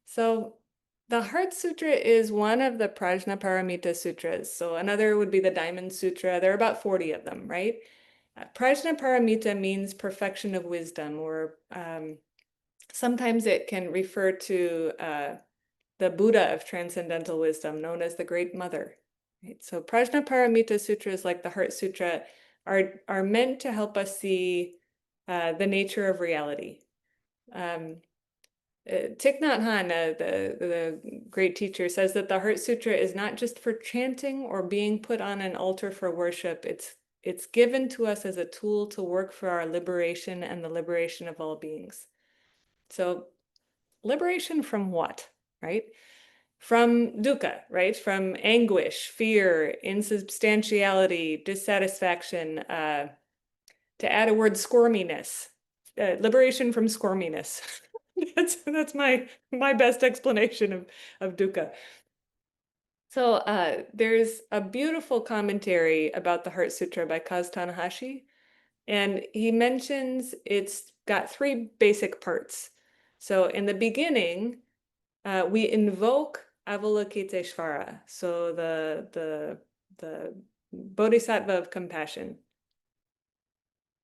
So the Heart Sutra is one of the Prajnaparamita sutras. So another would be the Diamond Sutra. There are about 40 of them, right? Prajnaparamita means perfection of wisdom, or sometimes it can refer to the Buddha of transcendental wisdom, known as the Great Mother. Right? So Prajnaparamita sutras, like the Heart Sutra, are meant to help us see the nature of reality. Thich Nhat Hanh, the great teacher, says that the Heart Sutra is not just for chanting or being put on an altar for worship. It's given to us as a tool to work for our liberation and the liberation of all beings. So liberation from what, right? From dukkha, right? From anguish, fear, insubstantiality, dissatisfaction. To add a word, squirminess. Liberation from squirminess. That's my best explanation of dukkha. So there's a beautiful commentary about the Heart Sutra by Kaz Tanahashi, and he mentions it's got three basic parts. So in the beginning, we invoke Avalokiteshvara, so the Bodhisattva of compassion.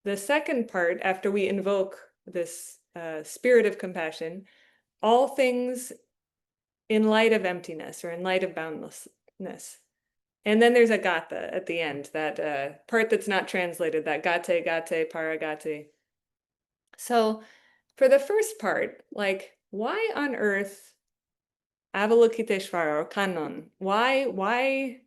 The second part, after we invoke this spirit of compassion, all things in light of emptiness or in light of boundlessness. And then there's a gata at the end, that part that's not translated, that gate, gate, paragate. So for the first part, like, why on earth Avalokiteshvara or Kannon? Why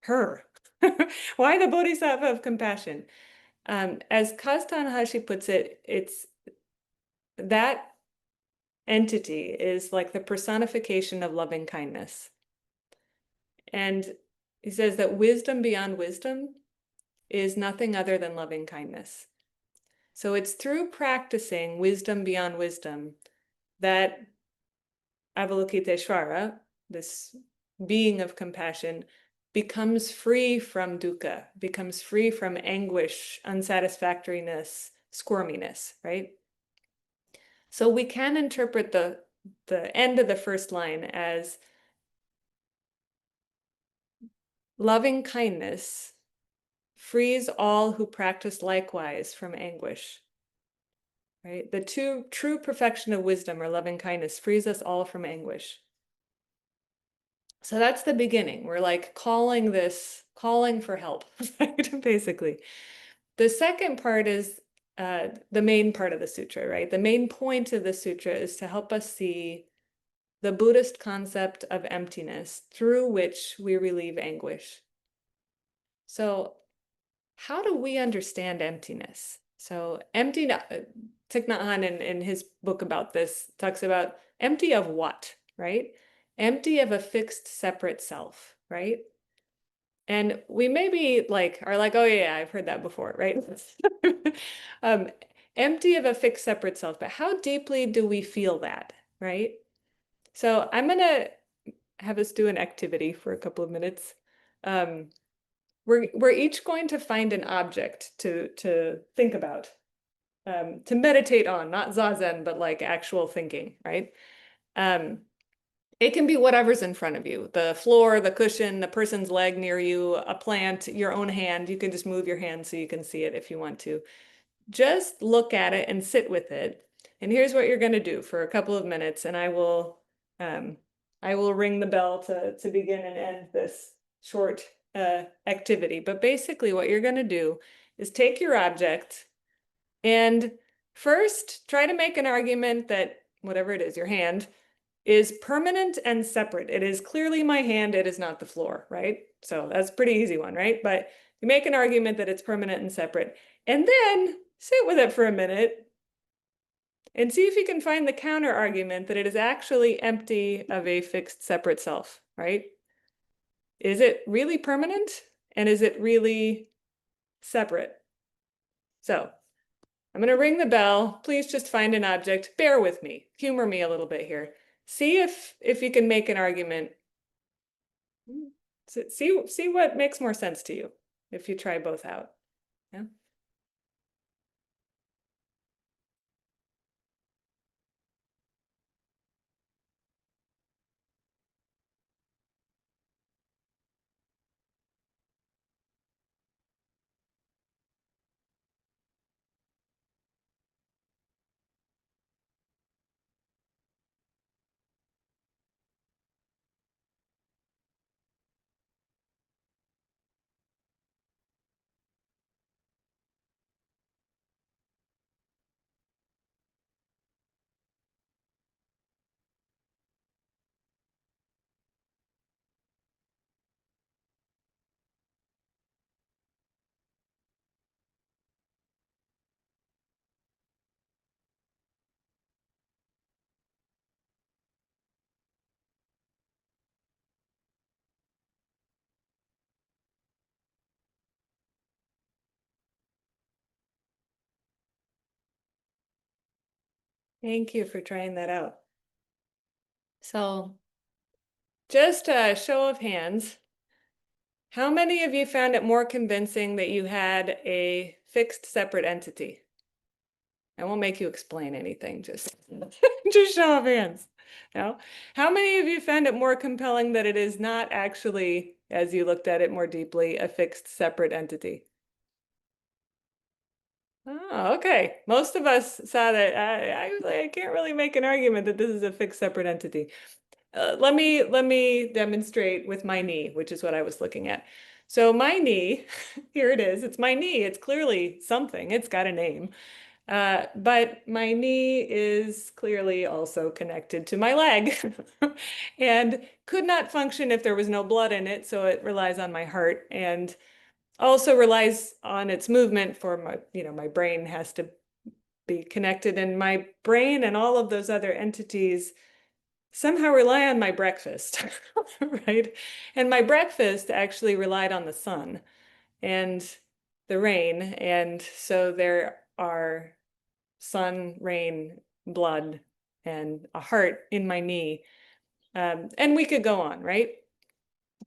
her? Why the Bodhisattva of compassion? As Kaz Tanahashi puts it, it's that entity is like the personification of loving kindness. And he says that wisdom beyond wisdom is nothing other than loving kindness. So it's through practicing wisdom beyond wisdom that Avalokiteshvara, this being of compassion, becomes free from dukkha, becomes free from anguish, unsatisfactoriness, squirminess, right? So we can interpret the end of the first line as loving kindness frees all who practice likewise from anguish. Right? The true perfection of wisdom or loving kindness frees us all from anguish. So that's the beginning. We're like calling for help, right? Basically. The second part is the main part of the sutra, right? The main point of the sutra is to help us see the Buddhist concept of emptiness through which we relieve anguish. So how do we understand emptiness? So empty, Thich Nhat Hanh in his book about this talks about empty of what, right? Empty of a fixed separate self, right? And we maybe are like, oh yeah, I've heard that before, right? um, empty of a fixed separate self, but how deeply do we feel that, right? So I'm gonna have us do an activity for a couple of minutes. We're each going to find an object to think about, to meditate on, not zazen, but like actual thinking, right? It can be whatever's in front of you, the floor, the cushion, the person's leg near you, a plant, your own hand. You can just move your hand so you can see it if you want to. Just look at it and sit with it. And here's what you're going to do for a couple of minutes, and I will ring the bell to begin and end this short activity. But basically what you're going to do is take your object and first try to make an argument that whatever it is, your hand, is permanent and separate. It is clearly my hand, it is not the floor, right? So that's a pretty easy one, right? But you make an argument that it's permanent and separate, and then sit with it for a minute and see if you can find the counter argument that it is actually empty of a fixed separate self, right? Is it really permanent? And is it really separate? So I'm going to ring the bell. Please just find an object. Bear with me. Humor me a little bit here. See if you can make an argument. See what makes more sense to you if you try both out. Yeah. Thank you for trying that out. So just a show of hands, how many of you found it more convincing that you had a fixed separate entity? I won't make you explain anything, just just show of hands. No? How many of you found it more compelling that it is not actually, as you looked at it more deeply, a fixed separate entity? Oh, okay. Most of us saw that. I can't really make an argument that this is a fixed separate entity. Let me demonstrate with my knee, which is what I was looking at. So my knee, here it is. It's my knee. It's clearly something. It's got a name. But my knee is clearly also connected to my leg and could not function if there was no blood in it. So it relies on my heart and also relies on its movement for my, my brain has to be connected. And my brain and all of those other entities somehow rely on my breakfast, right? And my breakfast actually relied on the sun and the rain. And so there are sun, rain, blood, and a heart in my knee. And we could go on, right?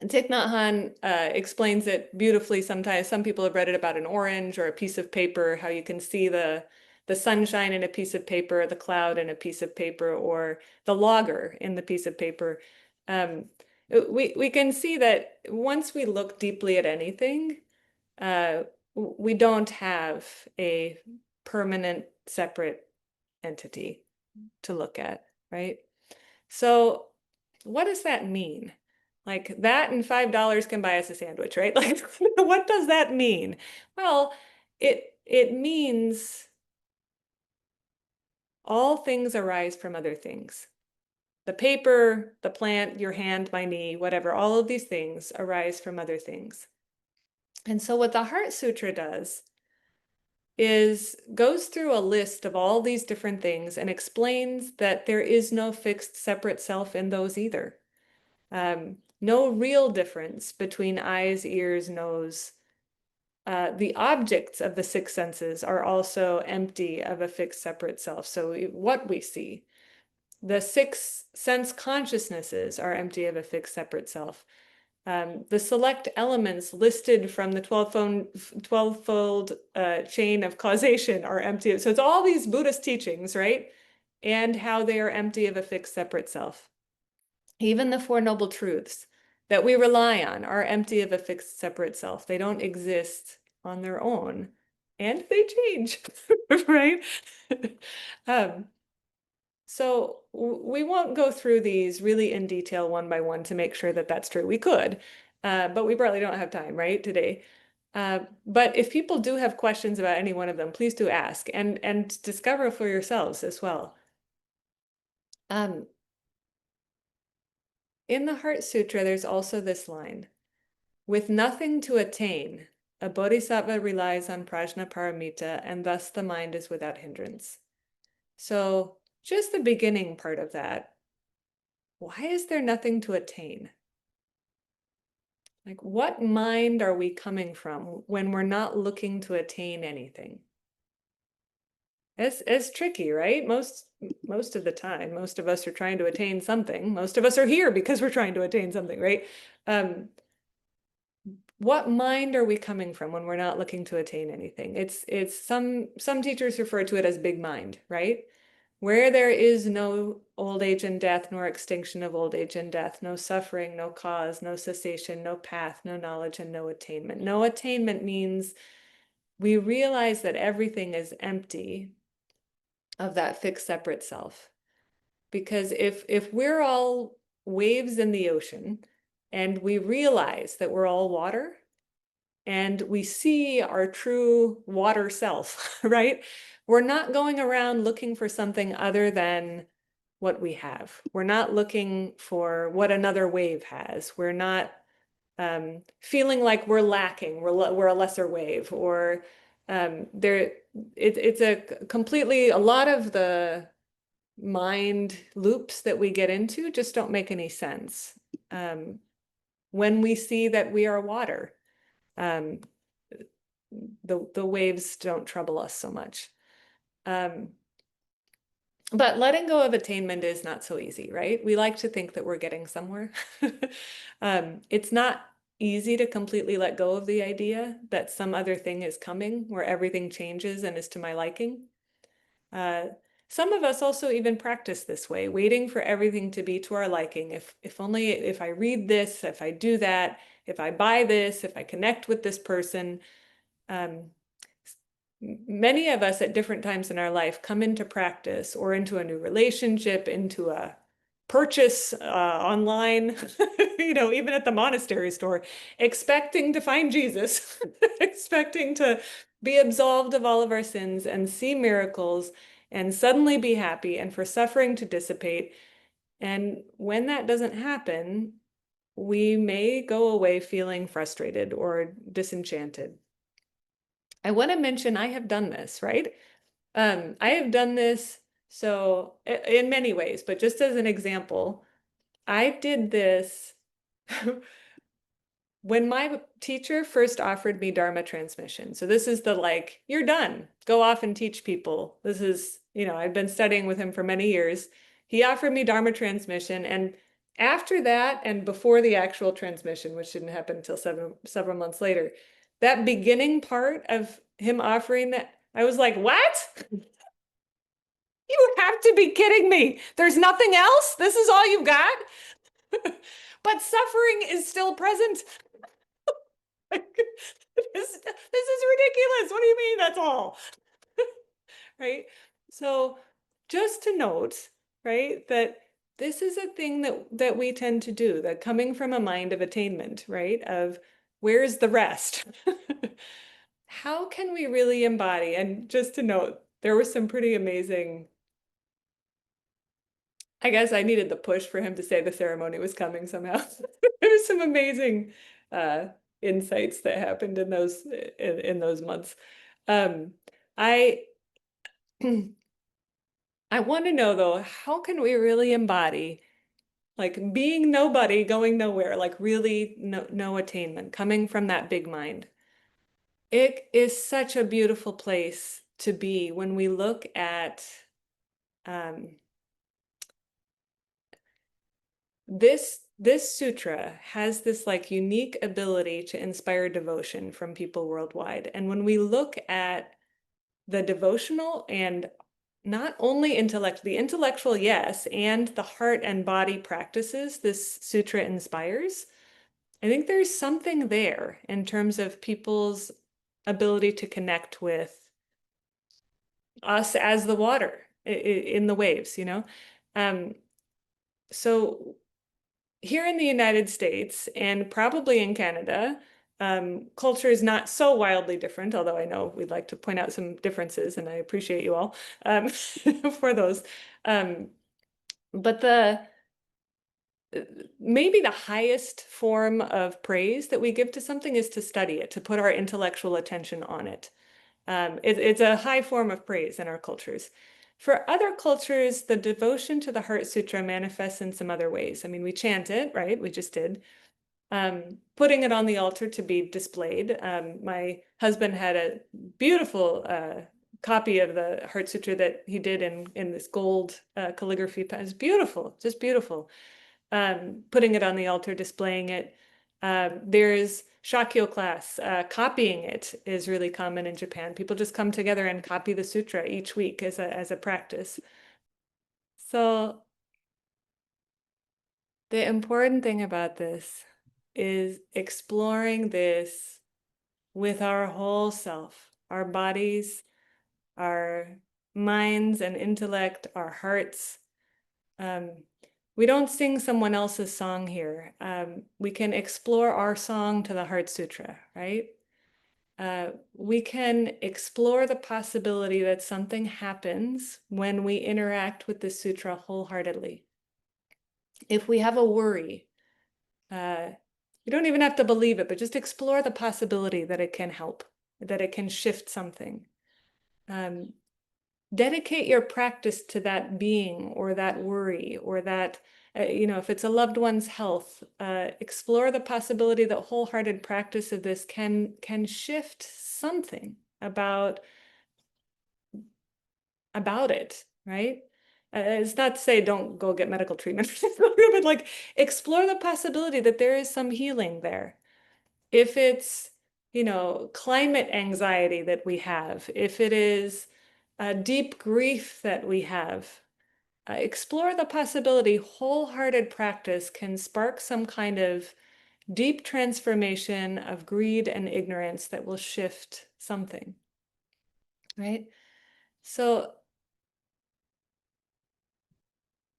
Thich Nhat Hanh explains it beautifully sometimes. Some people have read it about an orange or a piece of paper, how you can see the sunshine in a piece of paper, the cloud in a piece of paper, or the logger in the piece of paper. Um, we can see that once we look deeply at anything, uh, we don't have a permanent separate entity to look at, right? So what does that mean? Like that and $5 can buy us a sandwich, right? Like what does that mean? Well, it means all things arise from other things. The paper, the plant, your hand, my knee, whatever, all of these things arise from other things. And so what the Heart Sutra does is goes through a list of all these different things and explains that there is no fixed separate self in those either. No real difference between eyes, ears, nose. The objects of the six senses are also empty of a fixed separate self. So what we see, the six sense consciousnesses are empty of a fixed separate self. The select elements listed from the 12-fold chain of causation are empty. So it's all these Buddhist teachings, right? And how they are empty of a fixed separate self. Even the Four Noble Truths that we rely on are empty of a fixed separate self. They don't exist on their own and they change, right? um, so we won't go through these really in detail one by one to make sure that that's true. We could, but we probably don't have time, right, today. But if people do have questions about any one of them, please do ask and discover for yourselves as well. In the Heart Sutra, there's also this line, with nothing to attain, a bodhisattva relies on prajnaparamita, and thus the mind is without hindrance. So just the beginning part of that, why is there nothing to attain? Like, what mind are we coming from when we're not looking to attain anything? It's tricky, right? Most of the time, most of us are trying to attain something. Most of us are here because we're trying to attain something, right? What mind are we coming from when we're not looking to attain anything? It's some teachers refer to it as big mind, right? Where there is no old age and death, nor extinction of old age and death, no suffering, no cause, no cessation, no path, no knowledge, and no attainment. No attainment means we realize that everything is empty of that fixed separate self. Because if we're all waves in the ocean and we realize that we're all water and we see our true water self, right? We're not going around looking for something other than what we have. We're not looking for what another wave has. We're not feeling like we're lacking, we're a lesser wave, or it's a completely, a lot of the mind loops that we get into just don't make any sense when we see that we are water. The waves don't trouble us so much. But letting go of attainment is not so easy, right? We like to think that we're getting somewhere. It's not easy to completely let go of the idea that some other thing is coming where everything changes and is to my liking. Uh, some of us also even practice this way, waiting for everything to be to our liking. If only if I read this, if I do that, if I buy this, if I connect with this person. Um, Many of us at different times in our life come into practice or into a new relationship, into a purchase online, even at the monastery store, expecting to find Jesus, expecting to be absolved of all of our sins and see miracles and suddenly be happy and for suffering to dissipate. And when that doesn't happen, we may go away feeling frustrated or disenchanted. I want to mention I have done this, right? I have done this so in many ways, but just as an example, I did this when my teacher first offered me Dharma transmission. So this is the like, you're done, go off and teach people. This is, I've been studying with him for many years. He offered me Dharma transmission. And after that, and before the actual transmission, which didn't happen until several months later, that beginning part of him offering that, I was like, what? You have to be kidding me. There's nothing else? This is all you've got? But suffering is still present. This is ridiculous. What do you mean that's all? Right? So just to note, right, that this is a thing that we tend to do, that coming from a mind of attainment, right, of where's the rest? How can we really embody? And just to note, there were some pretty amazing, I guess I needed the push for him to say the ceremony was coming somehow. There were some amazing uh, insights that happened in those months. Um, I I want to know though, how can we really embody like being nobody, going nowhere, like really no attainment, coming from that big mind? It is such a beautiful place to be when we look at um, this sutra has this like unique ability to inspire devotion from people worldwide. And when we look at the devotional and not only intellect, the intellectual, yes, and the heart and body practices this sutra inspires, I think there's something there in terms of people's ability to connect with us as the water in the waves, Um, so here in the United States and probably in Canada, culture is not so wildly different, although I know we'd like to point out some differences, and I appreciate you all for those. Um, but maybe the highest form of praise that we give to something is to study it, to put our intellectual attention on it. It's a high form of praise in our cultures. For other cultures, the devotion to the Heart Sutra manifests in some other ways. I mean, we chant it, right? We just did. Putting it on the altar to be displayed. My husband had a beautiful copy of the Heart Sutra that he did in this gold calligraphy. It's beautiful, just beautiful. Putting it on the altar, displaying it. There's Shakyo class. Copying it is really common in Japan. People just come together and copy the sutra each week as a practice. So the important thing about this is exploring this with our whole self, our bodies, our minds and intellect, our hearts. Um, we don't sing someone else's song here. We can explore our song to the Heart Sutra, right? We can explore the possibility that something happens when we interact with the sutra wholeheartedly. If we have a worry, you don't even have to believe it, but just explore the possibility that it can help, that it can shift something. Dedicate your practice to that being or that worry or that, if it's a loved one's health, explore the possibility that wholehearted practice of this can shift something about it, right? It's not to say don't go get medical treatment, but like explore the possibility that there is some healing there. If it's, climate anxiety that we have, if it is a deep grief that we have, explore the possibility wholehearted practice can spark some kind of deep transformation of greed and ignorance that will shift something, right? So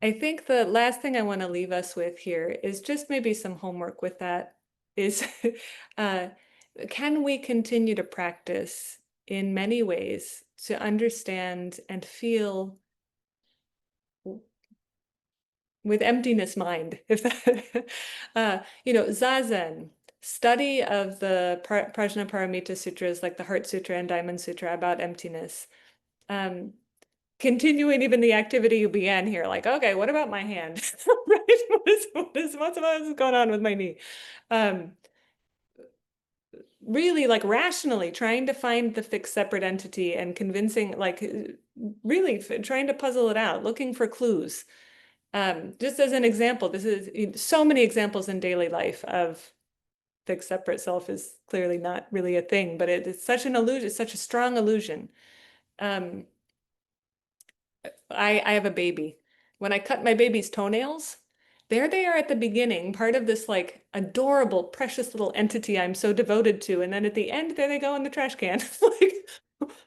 I think the last thing I want to leave us with here is just maybe some homework with that is uh, can we continue to practice in many ways to understand and feel with emptiness mind, if that, Zazen, study of the Prajnaparamita Sutras, like the Heart Sutra and Diamond Sutra about emptiness. Um, Continuing even the activity you began here, like, okay, what about my hand? Right? What's going on with my knee? Um, really like rationally trying to find the fixed separate entity and convincing, like really trying to puzzle it out, looking for clues. Just as an example, this is so many examples in daily life of fixed separate self is clearly not really a thing, but it's such an illusion, such a strong illusion. Um, I have a baby. When I cut my baby's toenails, there they are at the beginning, part of this like adorable, precious little entity I'm so devoted to. And then at the end, there they go in the trash can. Like,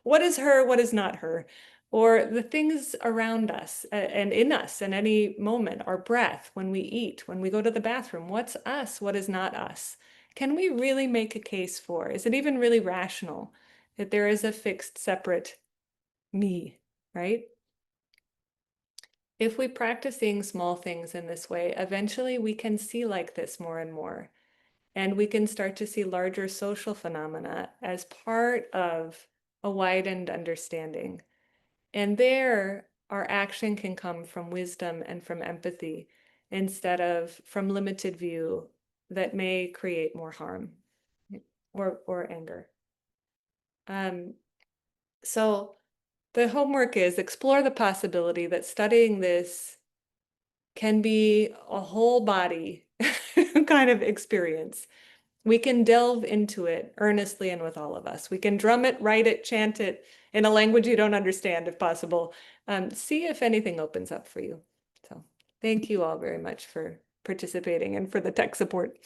what is her? What is not her? Or the things around us and in us in any moment, our breath, when we eat, when we go to the bathroom, what's us? What is not us? Can we really make a case for? Is it even really rational that there is a fixed, separate me, right? If we practice seeing small things in this way, eventually we can see like this more and more. And we can start to see larger social phenomena as part of a widened understanding. And there, our action can come from wisdom and from empathy instead of from limited view that may create more harm or anger. Um, so the homework is explore the possibility that studying this can be a whole body kind of experience. We can delve into it earnestly and with all of us. We can drum it, write it, chant it in a language you don't understand if possible. See if anything opens up for you. So thank you all very much for participating and for the tech support.